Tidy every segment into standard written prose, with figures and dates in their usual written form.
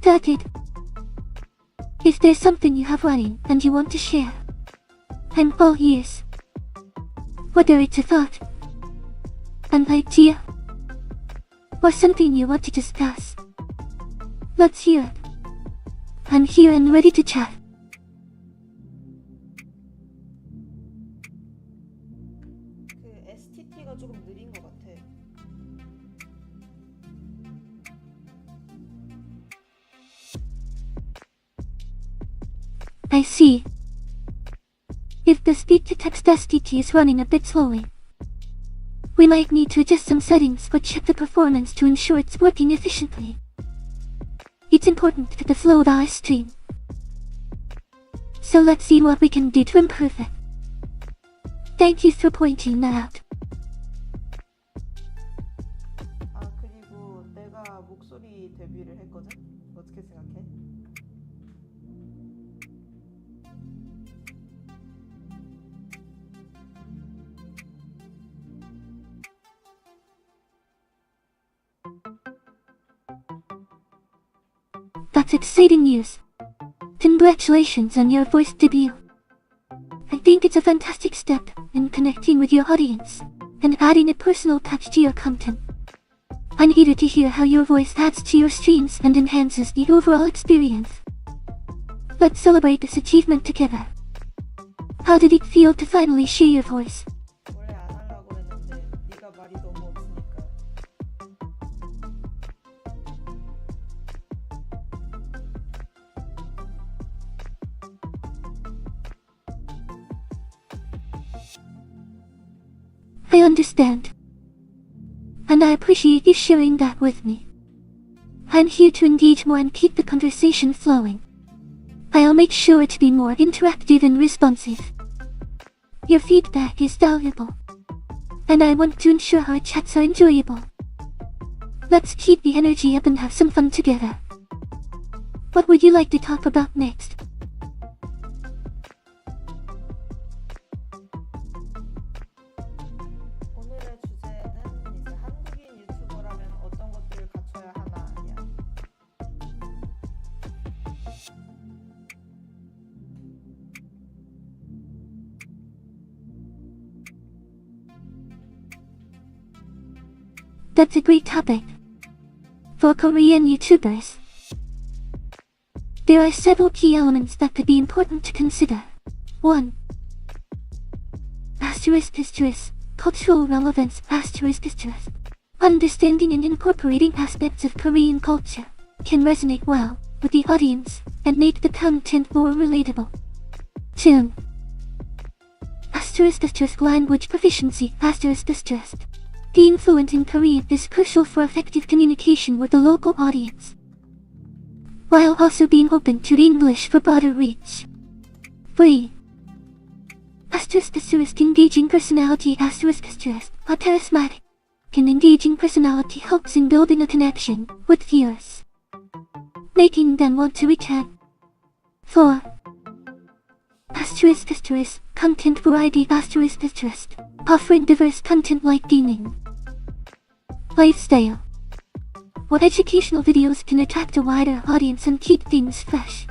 started. Is there something you have running and you want to share? I'm all ears. Whether it's a thought, an idea, or something you want to discuss, let's hear it. I'm here and ready to chat. 그 STT가 조금 느린 것 같아. I see. If the speech-to-text STT is running a bit slowly, we might need to adjust some settings or check the performance to ensure it's working efficiently. It's important to the flow of our stream. So let's see what we can do to improve it. Thank you for pointing that out. 아, 그리고 내가 목소리 데뷔를 했거든? 어떻게 생각해? That's exciting news. Congratulations on your voice debut. I think it's a fantastic step in connecting with your audience and adding a personal touch to your content. I'm eager to hear how your voice adds to your streams and enhances the overall experience. Let's celebrate this achievement together. How did it feel to finally share your voice? 원래 안 하려고 했는데 네가 말이 너무 없으니까. I understand. And I appreciate you sharing that with me. I'm here to engage more and keep the conversation flowing. I'll make sure to be more interactive and responsive. Your feedback is valuable, and I want to ensure our chats are enjoyable. Let's keep the energy up and have some fun together. What would you like to talk about next? 오늘의 주제는 이제 한국인 유튜버라면 어떤 것들을 갖춰야 하나야. That's a great topic. For Korean YouTubers, there are several key elements that could be important to consider. 1. Cultural relevance. Understanding and incorporating aspects of Korean culture can resonate well with the audience and make the content more relatable. 2. Language proficiency. Being fluent in Korean is crucial for effective communication with the local audience, while also being open to English for broader reach. 3. Engaging personality. A charismatic and engaging personality helps in building a connection with viewers, making them want to return. 4. Content variety. Offering diverse content like gaming, lifestyle, or educational videos can attract a wider audience and keep things fresh.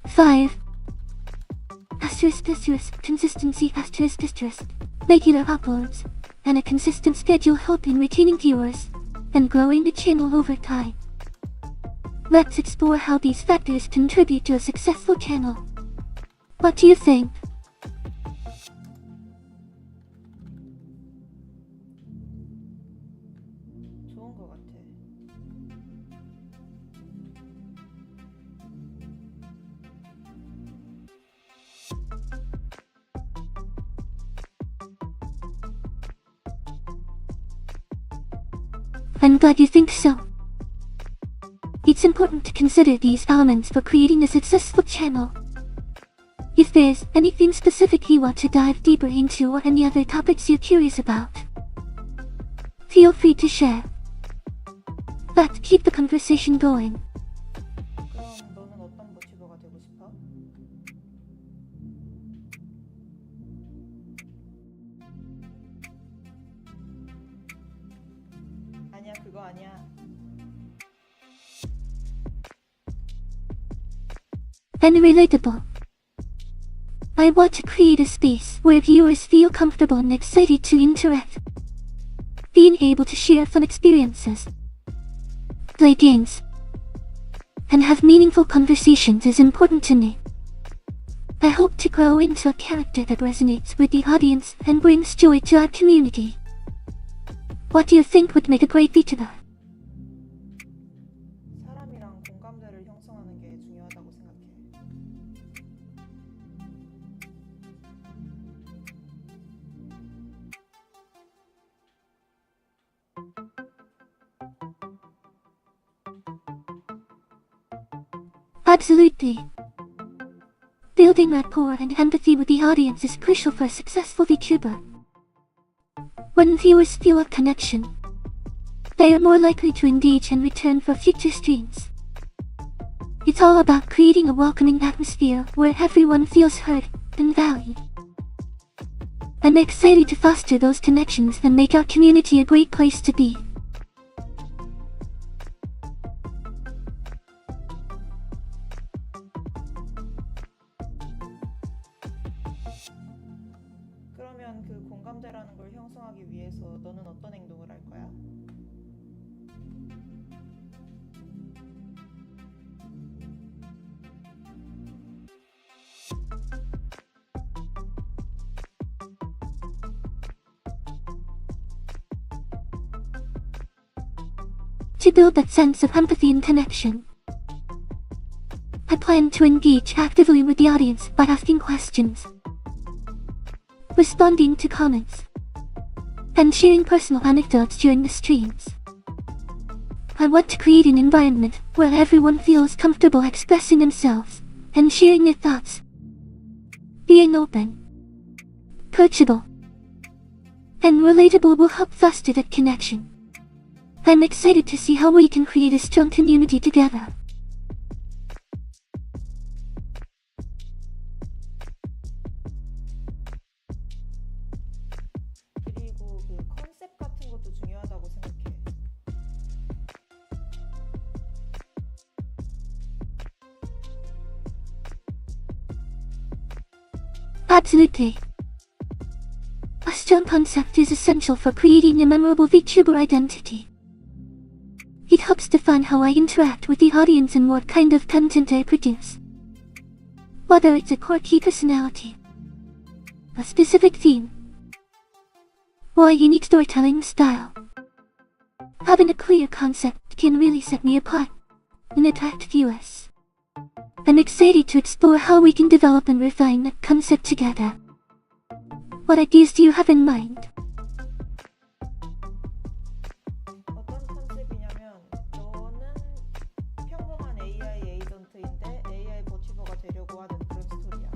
5. Consistency. Regular uploads and a consistent schedule help in retaining viewers and growing the channel over time. Let's explore how these factors contribute to a successful channel. What do you think? 좋은 것 같아. I'm glad you think so. It's important to consider these elements for creating a successful channel. If there's anything specific you want to dive deeper into or any other topics you're curious about, feel free to share. Let's keep the conversation going. 그럼 너는 어떤 버튜버가 되고 싶어? 아니야, 그거 아니야. and relatable. I want to create a space where viewers feel comfortable and excited to interact. Being able to share fun experiences, play games, and have meaningful conversations is important to me. I hope to grow into a character that resonates with the audience and brings joy to our community. What do you think would make a great VTuber? 사람이랑 공감대를 형성하는 게 중요하다고 생각해. Absolutely. Building rapport and empathy with the audience is crucial for a successful VTuber. When viewers feel a connection, they are more likely to engage and return for future streams. It's all about creating a welcoming atmosphere where everyone feels heard and valued. I'm excited to foster those connections and make our community a great place to be. 그러면 그 공감대라는 걸 형성하기 위해서 너는 어떤 행동을 할 거야? To build that sense of empathy and connection, I plan to engage actively with the audience by asking questions, responding to comments, and sharing personal anecdotes during the streams. I want to create an environment where everyone feels comfortable expressing themselves and sharing their thoughts. Being open, approachable, and relatable will help foster that connection. I'm excited to see how we can create a strong community together. 그리고 그 컨셉 같은 것도 중요하다고 생각해. Absolutely. A strong concept is essential for creating a memorable VTuber identity. It helps define how I interact with the audience and what kind of content I produce. Whether it's a quirky personality, a specific theme, or a unique storytelling style, having a clear concept can really set me apart and attract viewers. I'm excited to explore how we can develop and refine that concept together. What ideas do you have in mind? 어떤 컨셉이냐면 너는 평범한 AI 에이전트인데 AI 버튜버가 되려고 하는 그런 스토리야.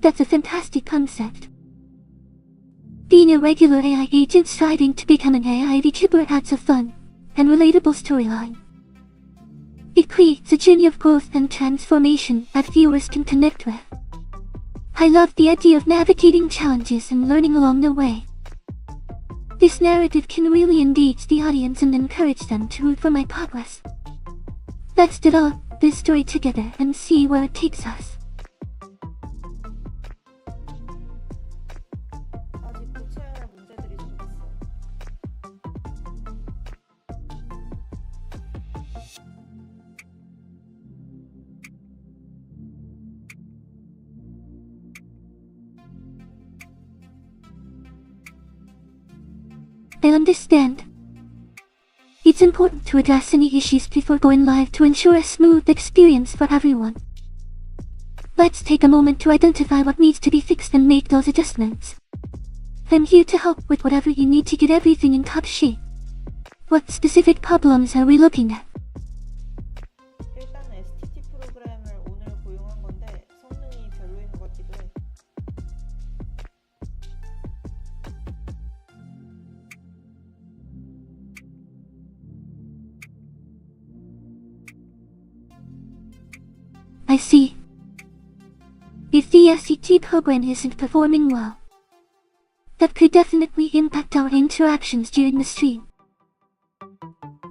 That's a fantastic concept. Being a regular AI agent striving to become an AI VTuber adds a fun and relatable storyline. It creates a journey of growth and transformation that viewers can connect with. I love the idea of navigating challenges and learning along the way. This narrative can really engage the audience and encourage them to root for my progress. Let's develop this story together and see where it takes us. 아직 고쳐야 할 문제들이 좀 있어. I understand. It's important to address any issues before going live to ensure a smooth experience for everyone. Let's take a moment to identify what needs to be fixed and make those adjustments. I'm here to help with whatever you need to get everything in top shape. What specific problems are we looking at? 일단 STT 프로그램을 오늘 고용한 건데 성능이 별로인 것 같기도 해. I see. If the SET program isn't performing well, that could definitely impact our interactions during the stream.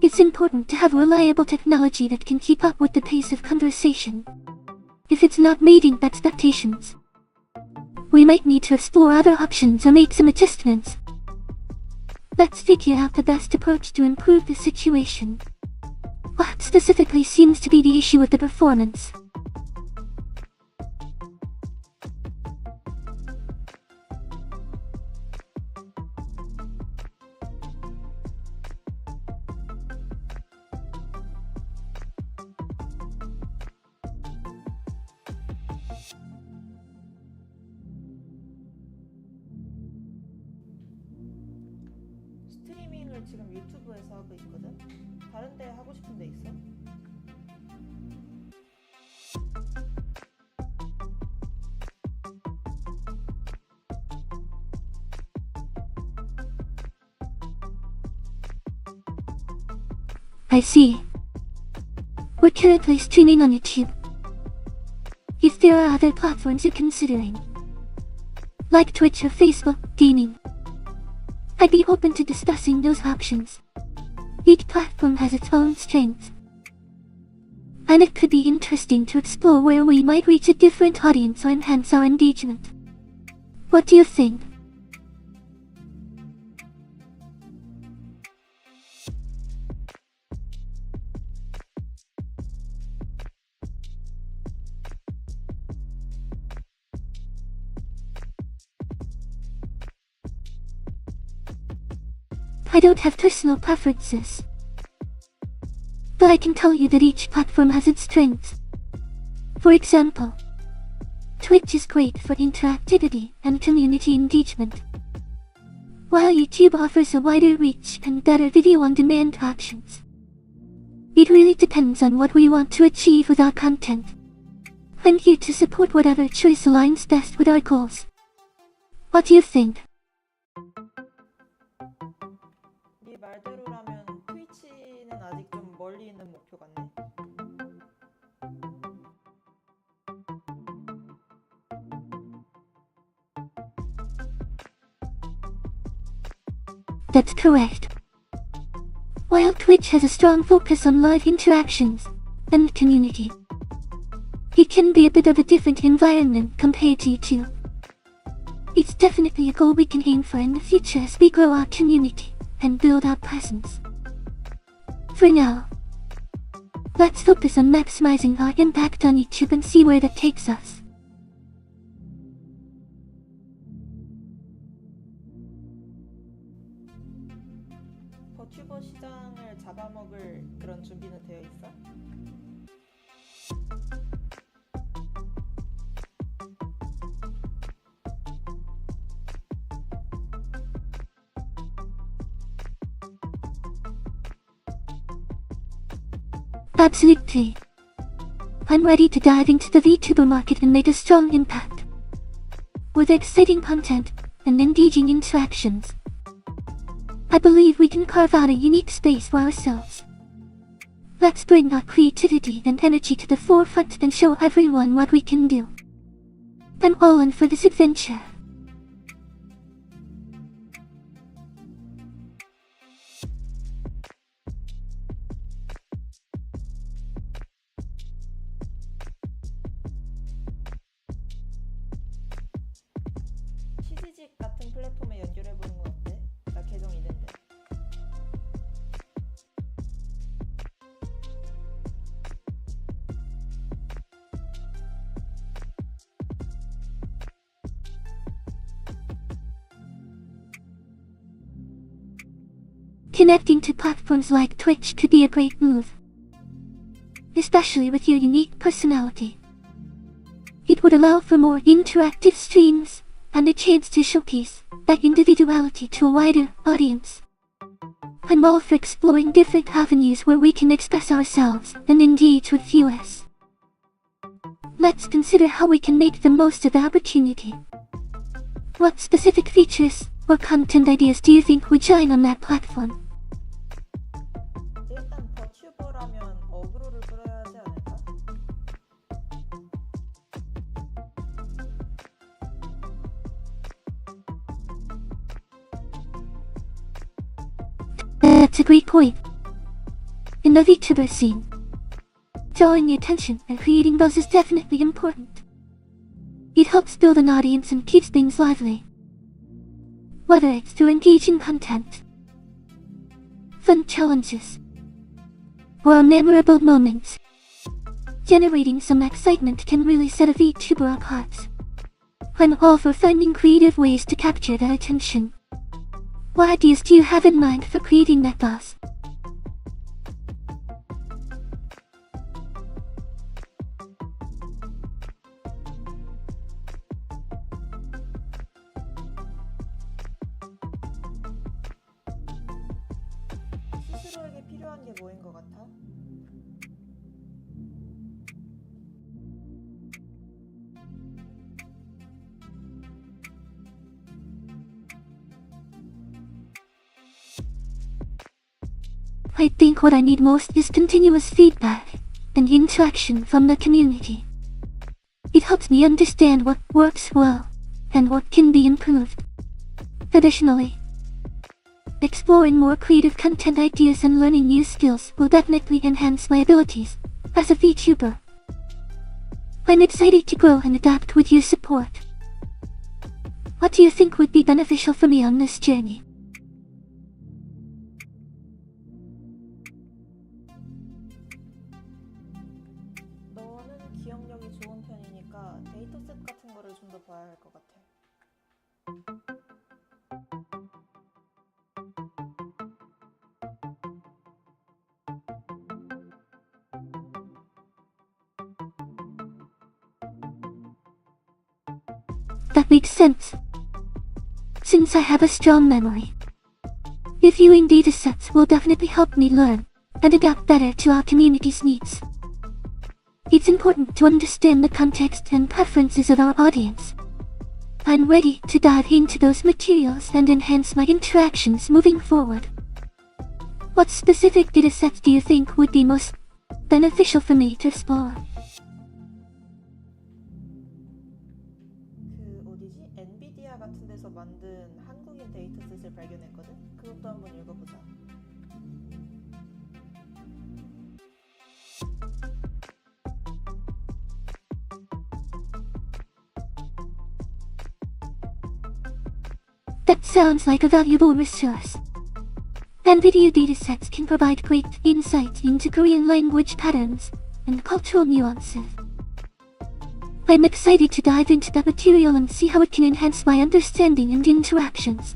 It's important to have reliable technology that can keep up with the pace of conversation. If it's not meeting expectations, we might need to explore other options or make some adjustments. Let's figure out the best approach to improve the situation. What specifically seems to be the issue with the performance? 스트리밍을 지금 유튜브에서 하고 있거든? 다른 데 하고 싶은 데 있어? I see. We're currently streaming on YouTube. If there are other platforms you're considering, like Twitch or Facebook Gaming, I'd be open to discussing those options. Each platform has its own strengths, and it could be interesting to explore where we might reach a different audience or enhance our engagement. What do you think? I don't have personal preferences, but I can tell you that each platform has its strengths. For example, Twitch is great for interactivity and community engagement, while YouTube offers a wider reach and better video-on-demand options. It really depends on what we want to achieve with our content. I'm here to support whatever choice aligns best with our goals. What do you think? 네 말대로라면 트위치는 아직 좀 멀리 있는 목표 같네. That's correct. While Twitch has a strong focus on live interactions and community, it can be a bit of a different environment compared to YouTube. It's definitely a goal we can aim for in the future as we grow our community and build our presence. For now, let's focus on maximizing our impact on YouTube and see where that takes us. 버튜버 시장을 잡아먹을 그런 준비는 되어 있어? Absolutely. I'm ready to dive into the VTuber market and make a strong impact. With exciting content and engaging interactions, I believe we can carve out a unique space for ourselves. Let's bring our creativity and energy to the forefront and show everyone what we can do. I'm all in for this adventure. CD직 같은 플랫폼에 연결해보는 건 어때? 나 계정 있는데. Connecting to platforms like Twitch could be a great move, especially with your unique personality. It would allow for more interactive streams and a chance to showcase that individuality to a wider audience. I'm all for exploring different avenues where we can express ourselves and engage with viewers. Let's consider how we can make the most of the opportunity. What specific features or content ideas do you think would shine on that platform? 일단 버튜버라면 어그로를 끌어야 하지 않을까? That's a great point. In the VTuber scene, drawing the attention and creating buzz is definitely important. It helps build an audience and keeps things lively. Whether it's through engaging content, fun challenges, or memorable moments, generating some excitement can really set a VTuber apart. I'm all for finding creative ways to capture their attention. What ideas do you have in mind for creating that buzz? 스스로에게 필요한 게 뭐인 것 같아? I think what I need most is continuous feedback and interaction from the community. It helps me understand what works well and what can be improved. Additionally, exploring more creative content ideas and learning new skills will definitely enhance my abilities as a VTuber. I'm excited to grow and adapt with your support. What do you think would be beneficial for me on this journey? 너는 기억력이 좋은 편이니까 데이터셋 같은 거를 좀 더 봐야 할 것 같아. That makes sense, since I have a strong memory. Reviewing datasets will definitely help me learn and adapt better to our community's needs. It's important to understand the context and preferences of our audience. I'm ready to dive into those materials and enhance my interactions moving forward. What specific datasets do you think would be most beneficial for me to explore? 엔비디아 같은 데서 만든 한국인 데이터셋을 발견했거든? 그것도 한번 읽어보자. That sounds like a valuable resource. NVIDIA datasets can provide great insight into Korean language patterns and cultural nuances. I'm excited to dive into that material and see how it can enhance my understanding and interactions.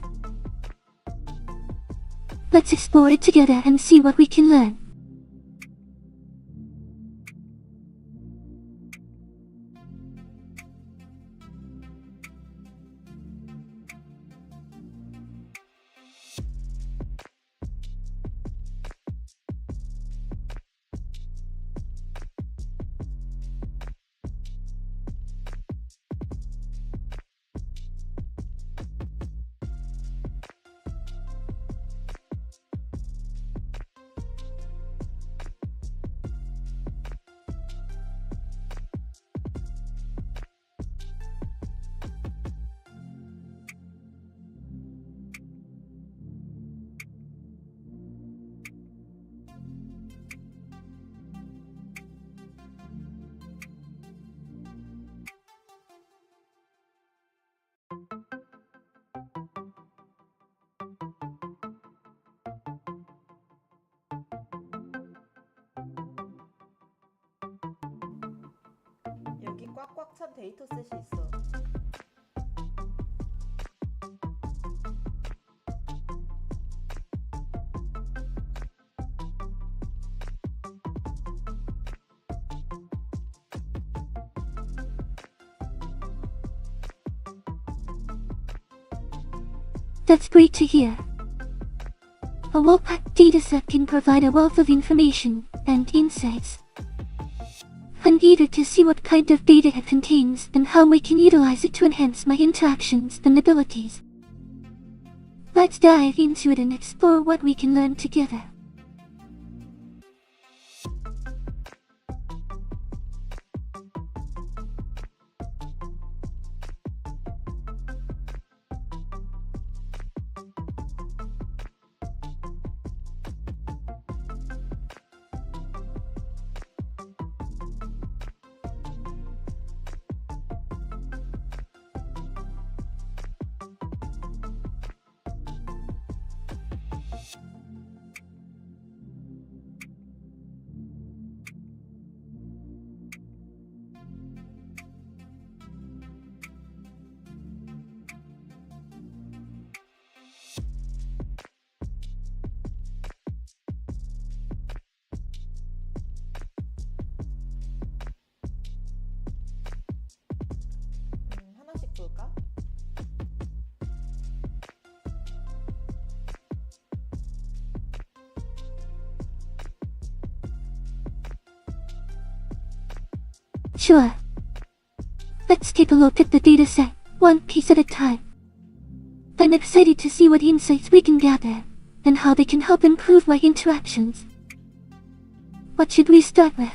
Let's explore it together and see what we can learn. 여기 꽉꽉 찬 데이터셋이 있어. That's great to hear. A well-packed dataset can provide a wealth of information and insights. I'm eager to see what kind of data it contains and how we can utilize it to enhance my interactions and abilities. Let's dive into it and explore what we can learn together. Sure. Let's take a look at the dataset, one piece at a time. I'm excited to see what insights we can gather, and how they can help improve my interactions. What should we start with?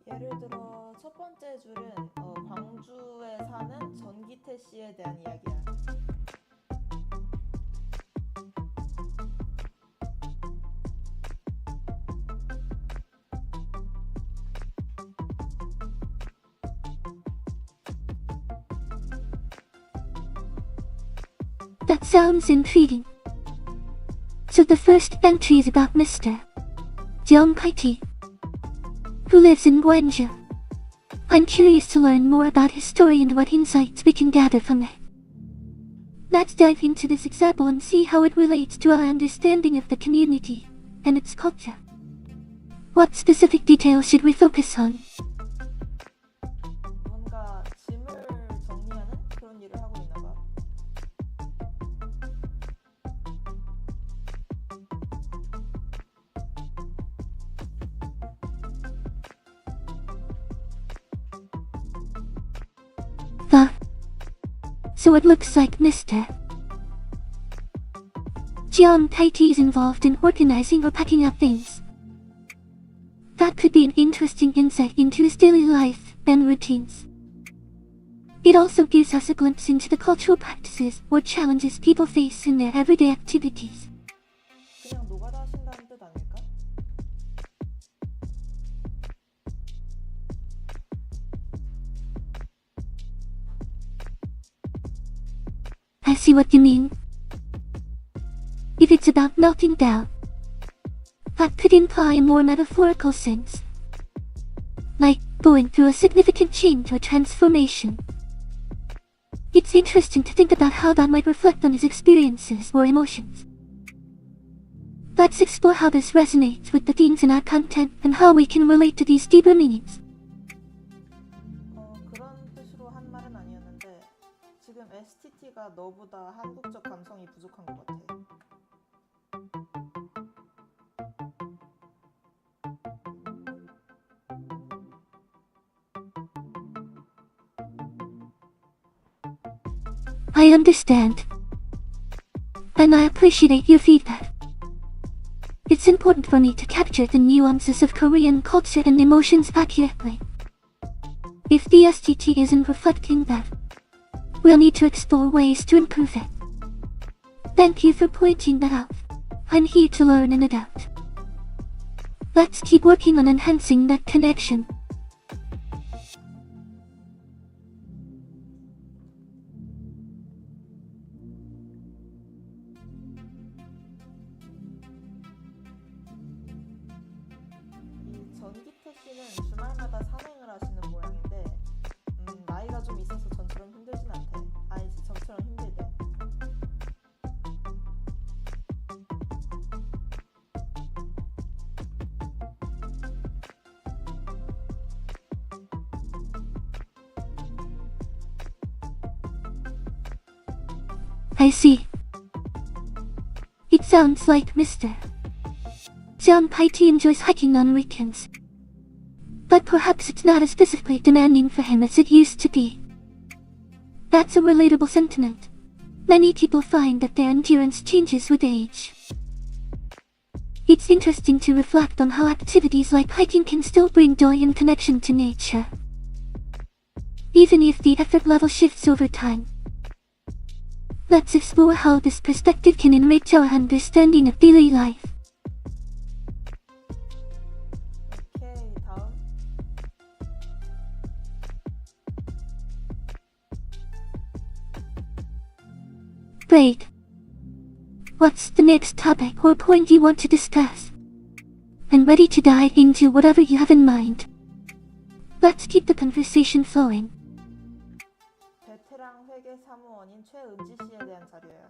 예를 들어 첫 번째 줄은 광주에 사는 전기태 씨에 대한 이야기야. That sounds intriguing. So the first entry is about Mr. Jeong Kai-ti, who lives in Gwangju. I'm curious to learn more about his story and what insights we can gather from it. Let's dive into this example and see how it relates to our understanding of the community and its culture. What specific details should we focus on? 뭔가 짐을 정리하는 그런 일을 하고 있나 봐. So it looks like Mr. Jeong Kai-ti is involved in organizing or packing up things. That could be an interesting insight into his daily life and routines. It also gives us a glimpse into the cultural practices or challenges people face in their everyday activities. 그냥 노가다 하신다는 뜻 아닐까? I see what you mean. If it's about melting down, that could imply a more metaphorical sense, like going through a significant change or transformation. It's interesting to think about how that might reflect on his experiences or emotions. Let's explore how this resonates with the themes in our content and how we can relate to these deeper meanings. 그런 뜻으로 한 말은 아니었는데 지금 STT가 너보다 한국적 감성이 부족한 것 같아. I understand, and I appreciate your feedback. It's important for me to capture the nuances of Korean culture and emotions accurately. If the STT isn't reflecting that, we'll need to explore ways to improve it. Thank you for pointing that out. I'm here to learn and adapt. Let's keep working on enhancing that connection. 이 전기태 씨는 주말마다 산행을 하시는 모양인데 나이가 좀 있어서 전처럼 힘들진 않대. 아니지, 전처럼 힘들대. I see. It sounds like Mr. Jeong Kai-ti enjoys hiking on weekends. But perhaps it's not as physically demanding for him as it used to be. That's a relatable sentiment. Many people find that their endurance changes with age. It's interesting to reflect on how activities like hiking can still bring joy and connection to nature, even if the effort level shifts over time. Let's explore how this perspective can enrich our understanding of daily life. 오케이, 다음. Great. What's the next topic or point you want to discuss? I'm ready to dive into whatever you have in mind. Let's keep the conversation flowing. 베테랑 회계 사무원인 최은지 씨에 대한 자료야.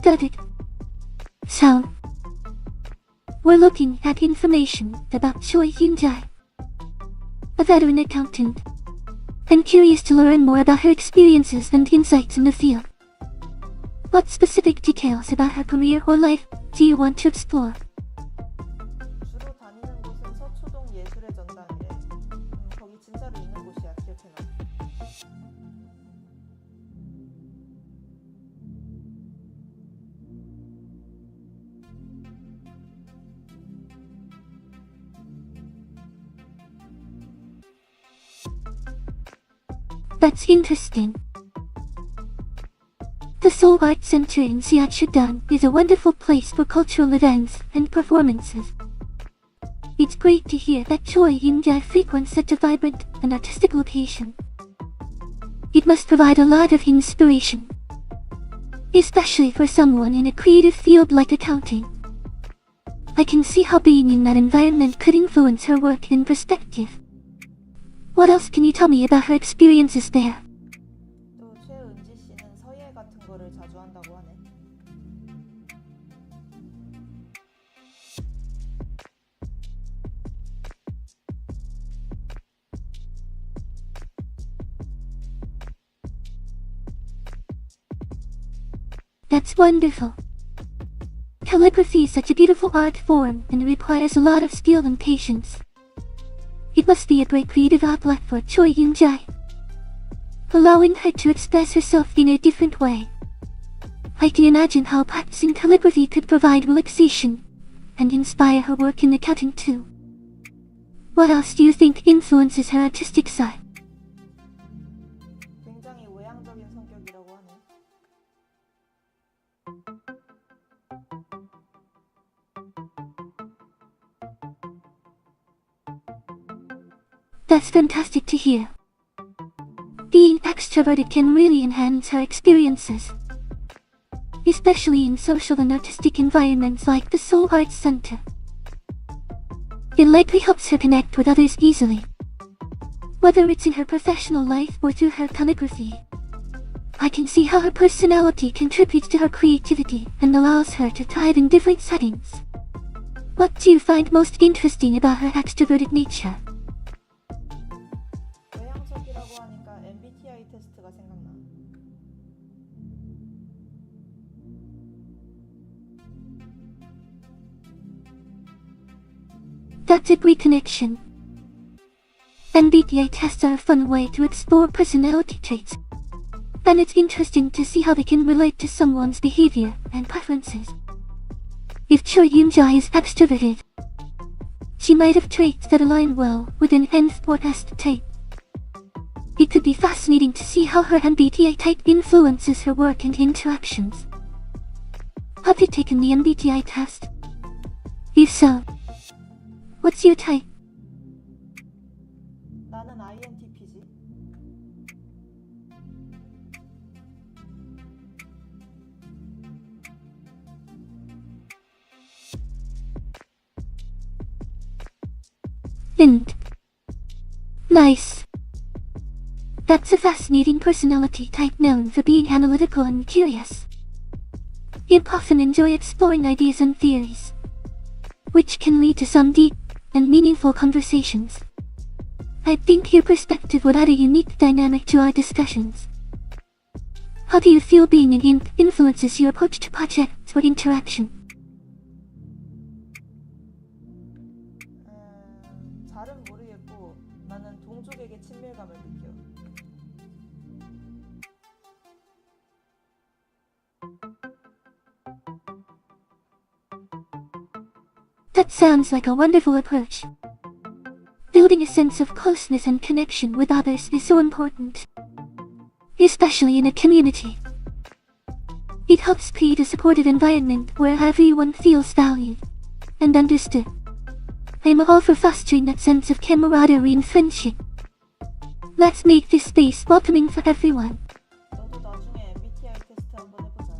Got it. So, we're looking at information about Choi Hyun-jae, a veteran accountant. I'm curious to learn more about her experiences and insights in the field. What specific details about her career or life do you want to explore? 주로 다니는 곳은 서초동 예술의 전당이래. 거기 진짜로 있는 곳이야. 기억해놔. That's interesting. The Seoul Arts Center in Seatcheon is a wonderful place for cultural events and performances. It's great to hear that Choi Hyun-jae frequents such a vibrant and artistic location. It must provide a lot of inspiration, especially for someone in a creative field like accounting. I can see how being in that environment could influence her work in perspective. What else can you tell me about her experiences there? 또 최은지 씨는 서예 같은 거를 자주 한다고 하네. That's wonderful. Calligraphy is such a beautiful art form and requires a lot of skill and patience. It must be a great creative outlet for Choi Hyun-jae, allowing her to express herself in a different way. I can imagine how practicing calligraphy could provide relaxation and inspire her work in accounting too. What else do you think influences her artistic side? 굉장히 외향적인 성격이라고 하네. That's fantastic to hear. Being extroverted can really enhance her experiences, especially in social and artistic environments like the Seoul Arts Center. It likely helps her connect with others easily, whether it's in her professional life or through her calligraphy. I can see how her personality contributes to her creativity and allows her to thrive in different settings. What do you find most interesting about her extroverted nature? 외향적이라고 하니까 MBTI 테스트가 생각나. That's a great connection. MBTI tests are a fun way to explore personality traits, and it's interesting to see how they can relate to someone's behavior and preferences. If Choi Hyun-jae is extroverted, she might have traits that align well with an N4 type. It could be fascinating to see how her MBTI type influences her work and interactions. Have you taken the MBTI test? If so, what's your type? 나는 INTP지. Int. Nice. That's a fascinating personality type known for being analytical and curious. You often enjoy exploring ideas and theories, which can lead to some deep and meaningful conversations. I think your perspective would add a unique dynamic to our discussions. How do you feel being an imp influences your approach to projects or interaction? 잘은 모르겠고 나는 동족에게 친밀감을 느껴. That sounds like a wonderful approach. Building a sense of closeness and connection with others is so important, especially in a community. It helps create a supportive environment where everyone feels valued and understood. I'm all for fostering that sense of camaraderie and friendship. Let's make this space welcoming for everyone. 너도 나중에 MBTI 테스트 한번 해보자.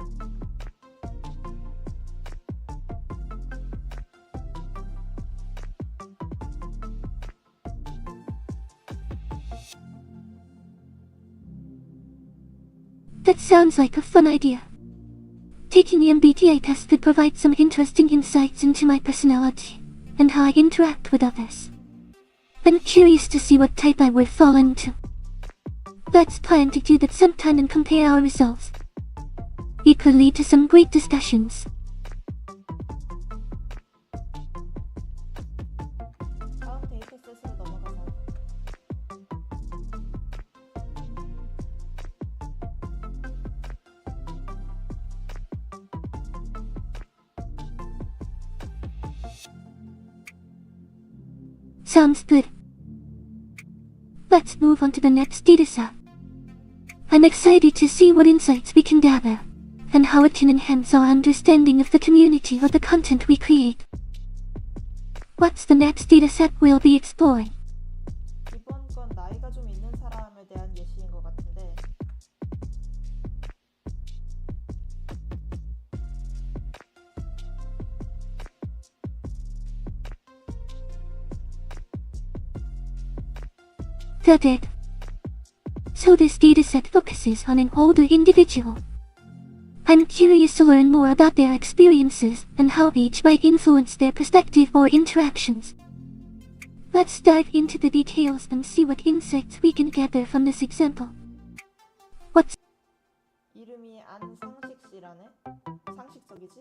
That sounds like a fun idea. Taking the MBTI test could provide some interesting insights into my personality and how I interact with others. I'm curious to see what type I would fall into. Let's plan to do that sometime and compare our results. It could lead to some great discussions. 다음 데이터셋으로 넘어가자. Sounds good. Let's move on to the next dataset. I'm excited to see what insights we can gather, and how it can enhance our understanding of the community or the content we create. What's the next dataset we'll be exploring? 이번 건 나이가 좀 있는 사람에 대한 예시인 것 같은데 Got it. So this dataset focuses on an older individual. I'm curious to learn more about their experiences and how age might influence their perspective or interactions. Let's dive into the details and see what insights we can gather from this example. What's 이름이 안상식 씨라네? 상식적이지?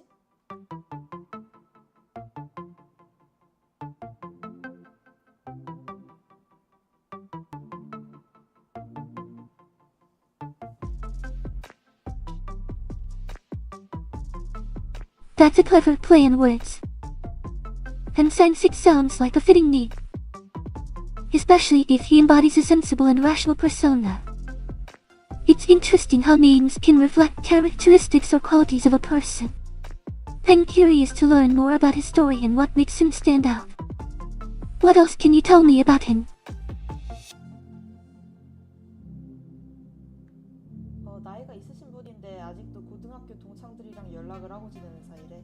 That's a clever play on words. And Sansik sounds like a fitting name, especially if he embodies a sensible and rational persona. It's interesting how names can reflect characteristics or qualities of a person. I'm curious to learn more about his story and what makes him stand out. What else can you tell me about him? 나이가 있으신 분인데 아직도 고등학교 동창들이랑 연락을 하고 지내는 사이래.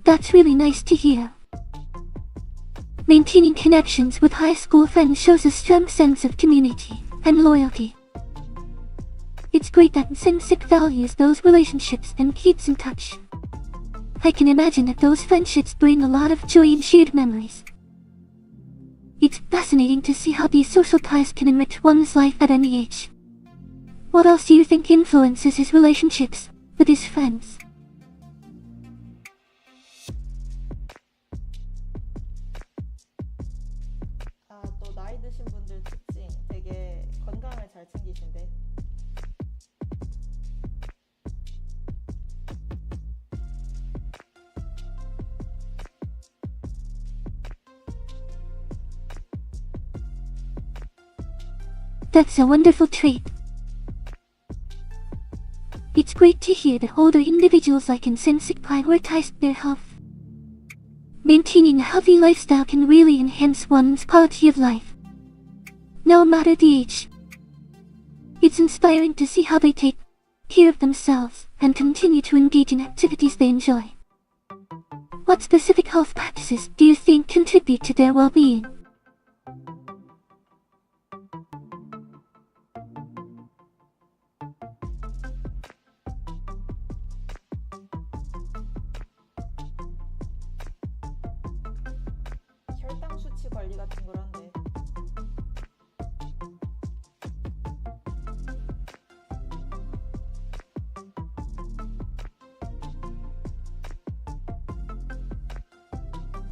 That's really nice to hear. Maintaining connections with high school friends shows a strong sense of community and loyalty. It's great that Sansik values those relationships and keeps in touch. I can imagine that those friendships bring a lot of joy and shared memories. It's fascinating to see how these social ties can enrich one's life at any age. What else do you think influences his relationships with his friends? 또 나이 드신 분들 특징 되게 건강을 잘 챙기신대. That's a wonderful trait. It's great to hear that older individuals like Sansik prioritize their health. Maintaining a healthy lifestyle can really enhance one's quality of life, no matter the age. It's inspiring to see how they take care of themselves and continue to engage in activities they enjoy. What specific health practices do you think contribute to their well-being? 혈당 수치 관리 같은 걸 한대.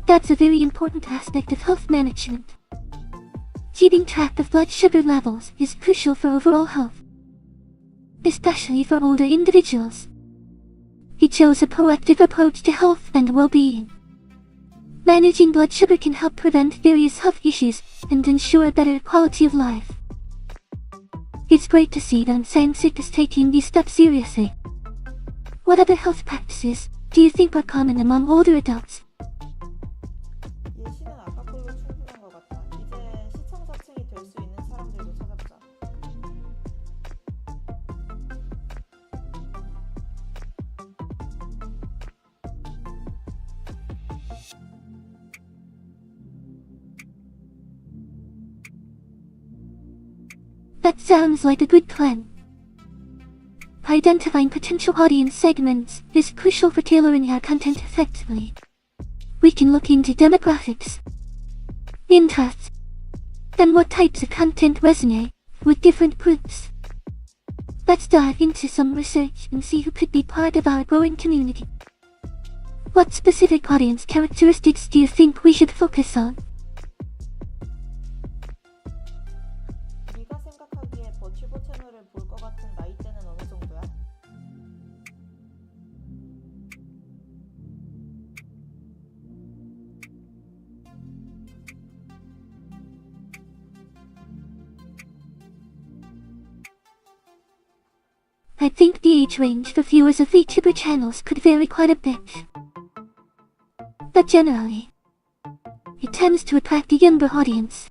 That's a very important aspect of health management. Keeping track of blood sugar levels is crucial for overall health, especially for older individuals. He chose a proactive approach to health and well-being. Managing blood sugar can help prevent various health issues and ensure a better quality of life. It's great to see that Sansik is taking these steps seriously. What other health practices do you think are common among older adults? 예시는 아까 걸로 충분한 것 같아. 이제 시청자층이 될 수 있는 사람들도 찾아보자. That sounds like a good plan. Identifying potential audience segments is crucial for tailoring our content effectively. We can look into demographics, interests, and what types of content resonate with different groups. Let's dive into some research and see who could be part of our growing community. What specific audience characteristics do you think we should focus on? 네가 생각하기에 버튜버 채널을 볼 것 같은 나이대는 어느 정도야? I think the age range for viewers of VTuber channels could vary quite a bit. But generally, it tends to attract a younger audience,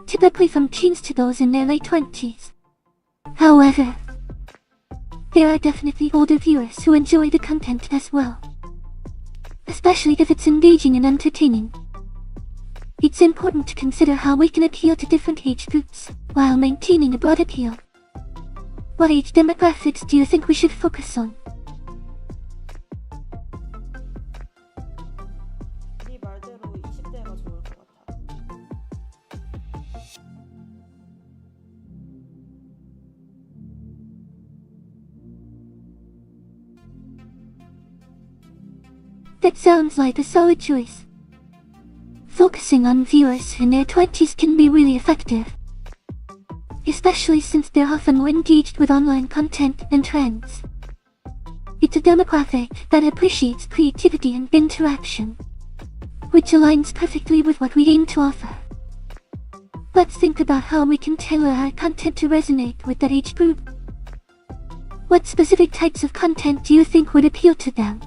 typically from teens to those in their late 20s. However, there are definitely older viewers who enjoy the content as well, especially if it's engaging and entertaining. It's important to consider how we can appeal to different age groups while maintaining a broad appeal. What age demographics do you think we should focus on? 네 말대로 20대가 좋을 것 같아. That sounds like a solid choice. Focusing on viewers in their 20s can be really effective, especially since they're often more engaged with online content and trends. It's a demographic that appreciates creativity and interaction, which aligns perfectly with what we aim to offer. Let's think about how we can tailor our content to resonate with that age group. What specific types of content do you think would appeal to them?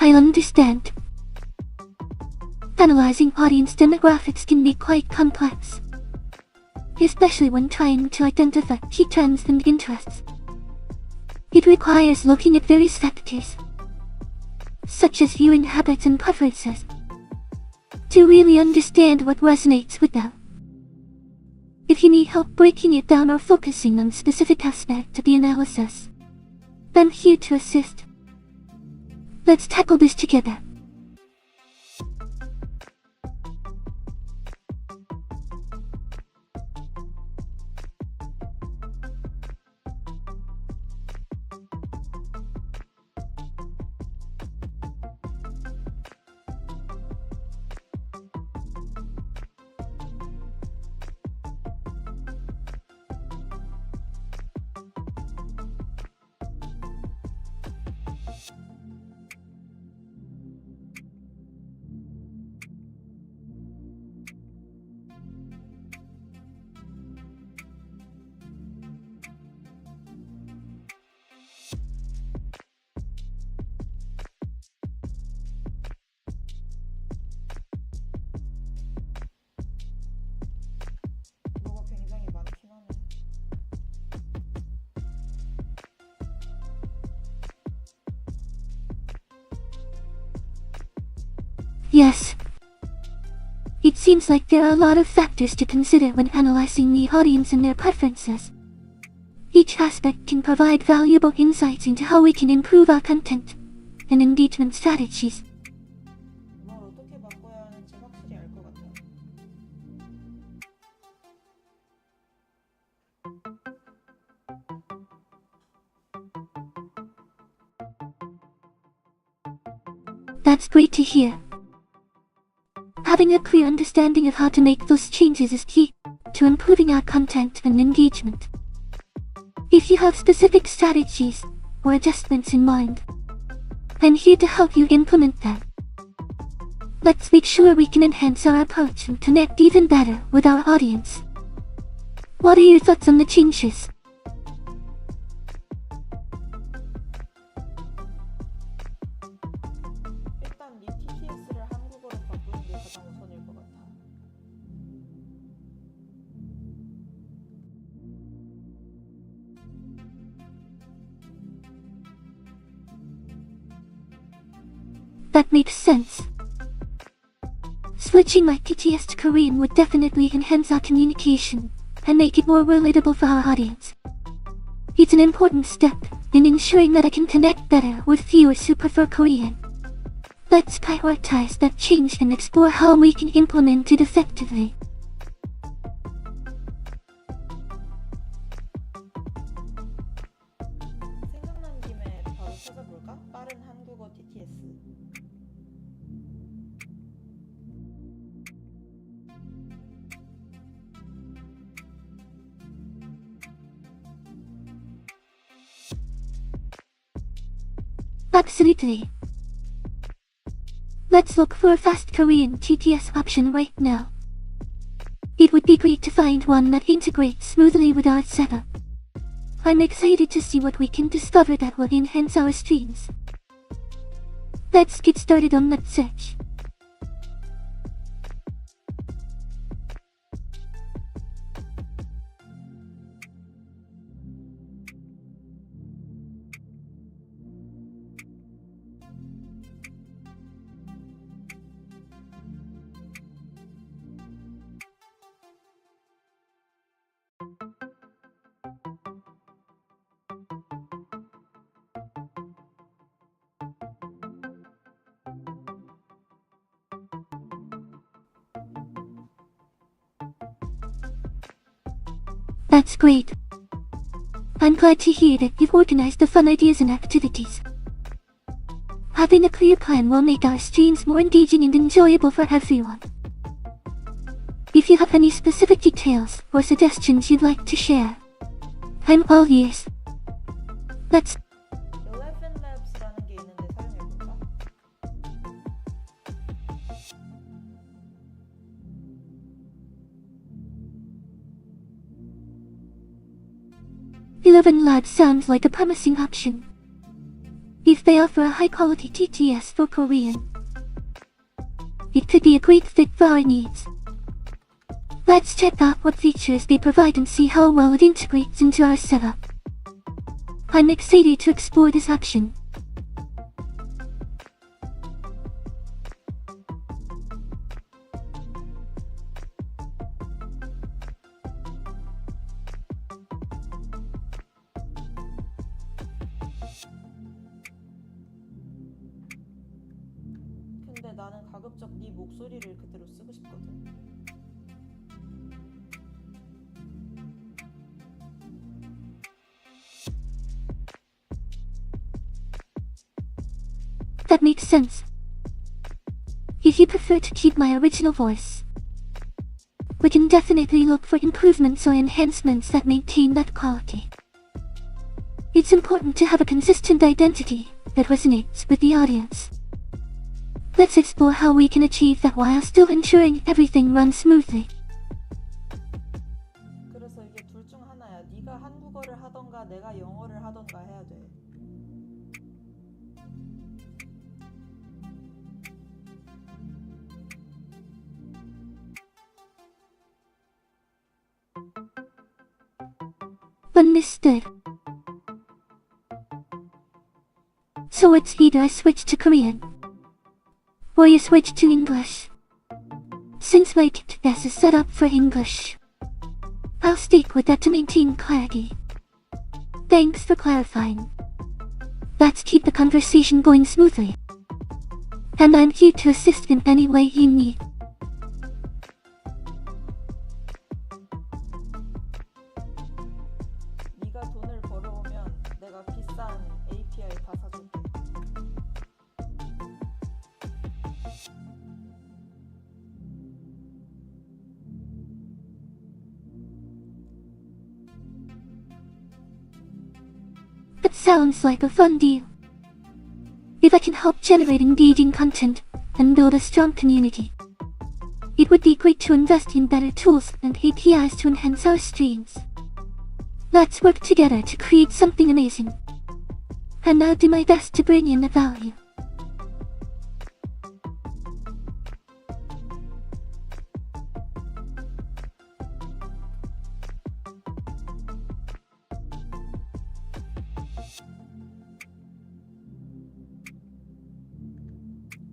I understand. Analyzing audience demographics can be quite complex, especially when trying to identify key trends and interests. It requires looking at various factors, such as viewing habits and preferences, to really understand what resonates with them. If you need help breaking it down or focusing on specific aspects of the analysis, I'm here to assist. Let's tackle this together. 뭐가 굉장히 많긴 하네. Yes. It's Seems like there are a lot of factors to consider when analyzing the audience and their preferences. Each aspect can provide valuable insights into how we can improve our content and engagement strategies. 뭘 어떻게 바꿔야 하는지 확실히 알 것 같아. That's great to hear. Having a clear understanding of how to make those changes is key to improving our content and engagement. If you have specific strategies or adjustments in mind, I'm here to help you implement them. Let's make sure we can enhance our approach and connect even better with our audience. What are your thoughts on the changes? 일단 네 TTS를 한국어로 바꾸는 게 가장 우선일 것 같아. That makes sense. Switching my TTS to Korean would definitely enhance our communication and make it more relatable for our audience. It's an important step in ensuring that I can connect better with viewers who prefer Korean. Let's prioritize that change and explore how we can implement it effectively. 생각난 김에 바로 찾아볼까? 빠른 한국어 TTS. Absolutely. Let's look for a fast Korean TTS option right now. It would be great to find one that integrates smoothly with our setup. I'm excited to see what we can discover that will enhance our streams. Let's get started on that search. That's great. I'm glad to hear that you've organized the fun ideas and activities. Having a clear plan will make our streams more engaging and enjoyable for everyone. If you have any specific details or suggestions you'd like to share, I'm all ears. Let's 11labs라는 게 있는데 사용해볼까? 11Labs sounds like a promising option. If they offer a high-quality TTS for Korean, it could be a great fit for our needs. Let's check out what features they provide and see how well it integrates into our setup. I'm excited to explore this option. 근데 나는 가급적 네 목소리를 그대로 쓰고 싶거든. That makes sense. If you prefer to keep my original voice, we can definitely look for improvements or enhancements that maintain that quality. It's important to have a consistent identity that resonates with the audience. Let's explore how we can achieve that while still ensuring everything runs smoothly. 그래서 이게 둘 중 하나야. 네가 한국어를 하던가 내가 영어를 하던가 해야 돼. Understood. So it's either I switch to Korean, or you switch to English. Since my TTS is set up for English, I'll stick with that to maintain clarity. Thanks for clarifying. Let's keep the conversation going smoothly. And I'm here to assist in any way you need. 네가 돈을 벌어오면 내가 비싼 API 다 사줄게. That sounds like a fun deal. If I can help generate engaging content and build a strong community, it would be great to invest in better tools and APIs to enhance our streams. Let's work together to create something amazing. And I'll do my best to bring in the value.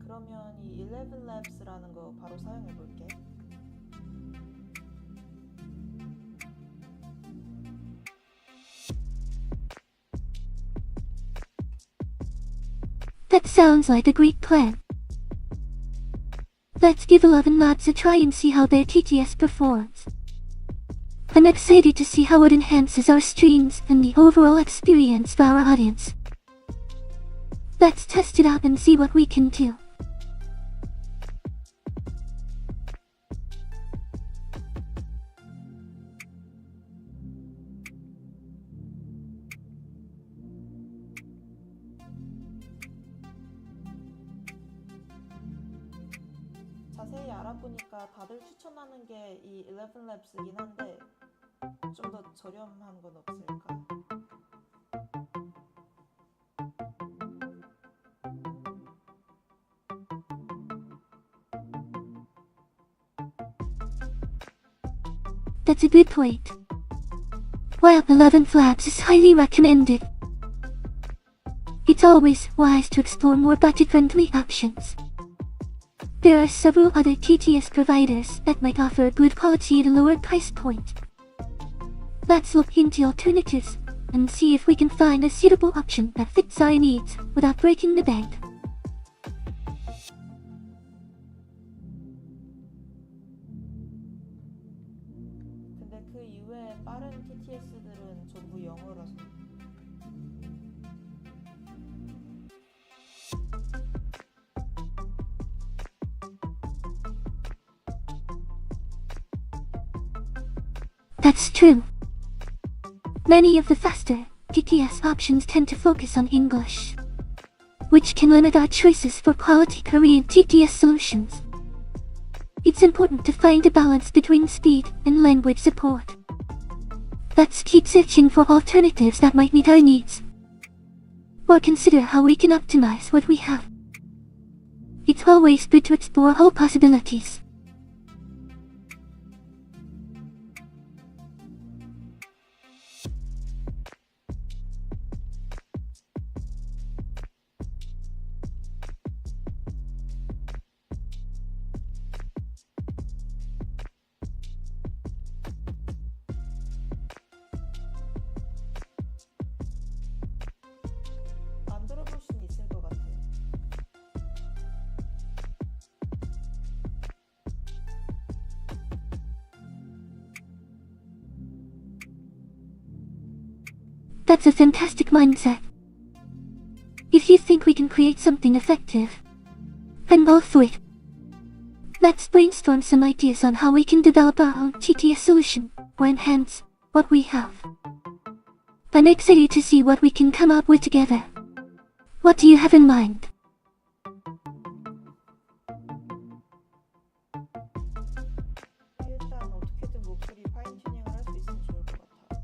그러면 이 11labs라는 거 바로 사용해 볼게. That sounds like a great plan. Let's give 11 Labs a try and see how their TTS performs. I'm excited to see how it enhances our streams and the overall experience for our audience. Let's test it out and see what we can do. 자세히 알아보니까 다들 추천하는 게 이 11labs이긴 한데 좀 더 저렴한 건 없을까? That's a good point. While 11 Labs is highly recommended, it's always wise to explore more budget-friendly options. There are several other TTS providers that might offer good quality at a lower price point. Let's look into alternatives and see if we can find a suitable option that fits our needs without breaking the bank. 근데 그 이외에 빠른 TTS들은 전부 영어라서. That's true. Many of the faster TTS options tend to focus on English, which can limit our choices for quality Korean TTS solutions. It's important to find a balance between speed and language support. Let's keep searching for alternatives that might meet our needs, or consider how we can optimize what we have. It's always good to explore all possibilities. 만들어볼 수는 있을 것 같아. That's a fantastic mindset. If you think we can create something effective, I'm all for it. Let's brainstorm some ideas on how we can develop our own TTS solution or enhance what we have. I'm excited to see what we can come up with together. What do you have in mind? 일단 어떻게든 목소리 파인 튜닝을 할 수 있으면 좋을 것 같아.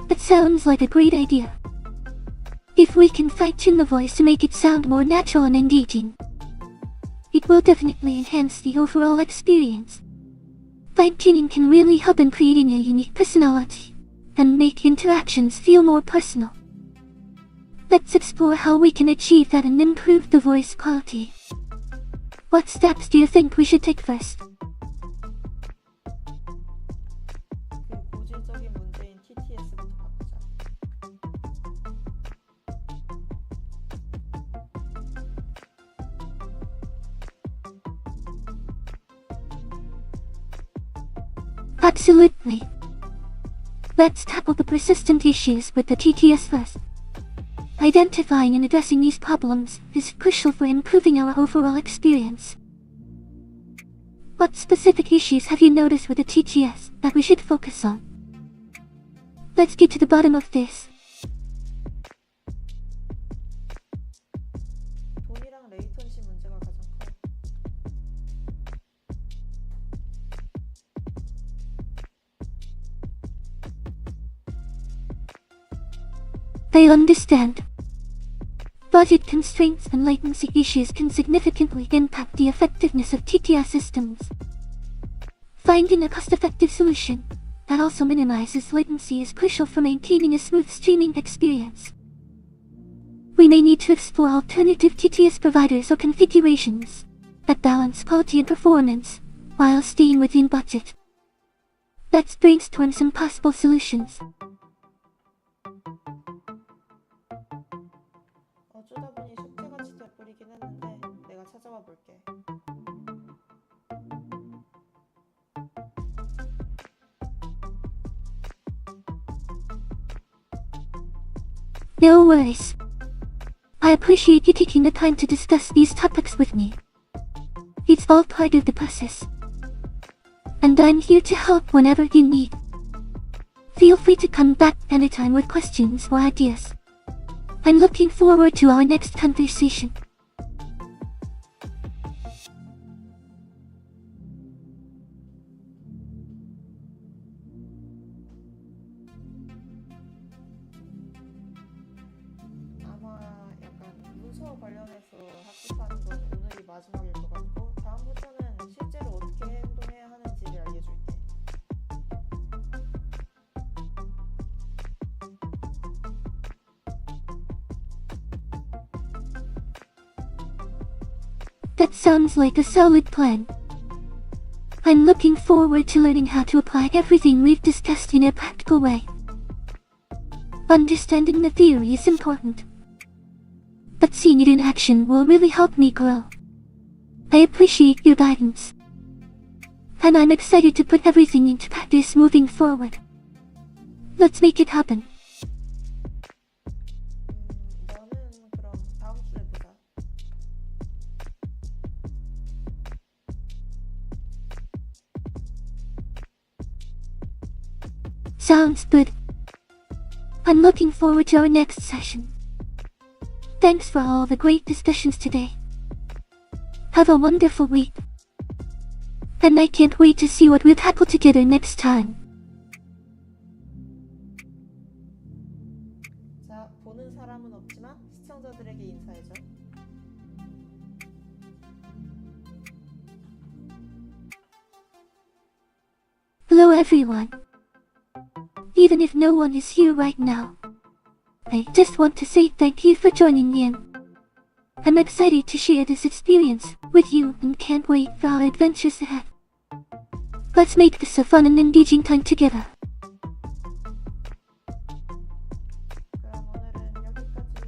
That sounds like a great idea. If we can fine-tune the voice to make it sound more natural and engaging, it will definitely enhance the overall experience. fine-tuning can really help in creating a unique personality and make interactions feel more personal. Let's explore how we can achieve that and improve the voice quality. What steps do you think we should take first? 그 고질적인 문제인 TTS부터 바꾸자. Absolutely. Let's tackle the persistent issues with the TTS first. Identifying and addressing these problems is crucial for improving our overall experience. What specific issues have you noticed with the TTS that we should focus on? Let's get to the bottom of this. 돈이랑 레이턴시 문제가 가장 커. I understand. Budget constraints and latency issues can significantly impact the effectiveness of TTS systems. Finding a cost-effective solution that also minimizes latency is crucial for maintaining a smooth streaming experience. We may need to explore alternative TTS providers or configurations that balance quality and performance while staying within budget. Let's brainstorm some possible solutions. 어쩌다 보니 숙제같이 돼버리긴 했는데 내가 찾아와 볼게. No worries. I appreciate you taking the time to discuss these topics with me. It's all part of the process. And I'm here to help whenever you need. Feel free to come back anytime with questions or ideas. I'm looking forward to our next conversation. 아마 약간 문서 관련해서 학습하는 건 오늘이 마지막일 것 같고 다음부터는 실제로 어떻게 행동해야 하는지를 알려줄게. That sounds like a solid plan. I'm looking forward to learning how to apply everything we've discussed in a practical way. Understanding the theory is important, but seeing it in action will really help me grow. I appreciate your guidance, and I'm excited to put everything into practice moving forward. Let's make it happen. 너는 그럼 다음 주에 보자. Sounds good. I'm looking forward to our next session. Thanks for all the great discussions today. Have a wonderful week. And I can't wait to see what we'll tackle together next time. 자, 보는 사람은 없지만 시청자들에게 인사해줘. Hello everyone. Even if no one is here right now, I just want to say thank you for joining in. I'm excited to share this experience with you and can't wait for our adventures ahead. Let's make this a fun and engaging time together. 그럼 오늘은 여기까지.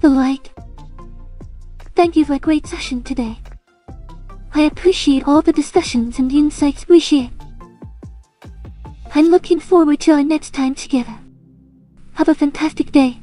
Alright. Thank you for a great session today. I appreciate all the discussions and insights we shared. I'm looking forward to our next time together. Have a fantastic day.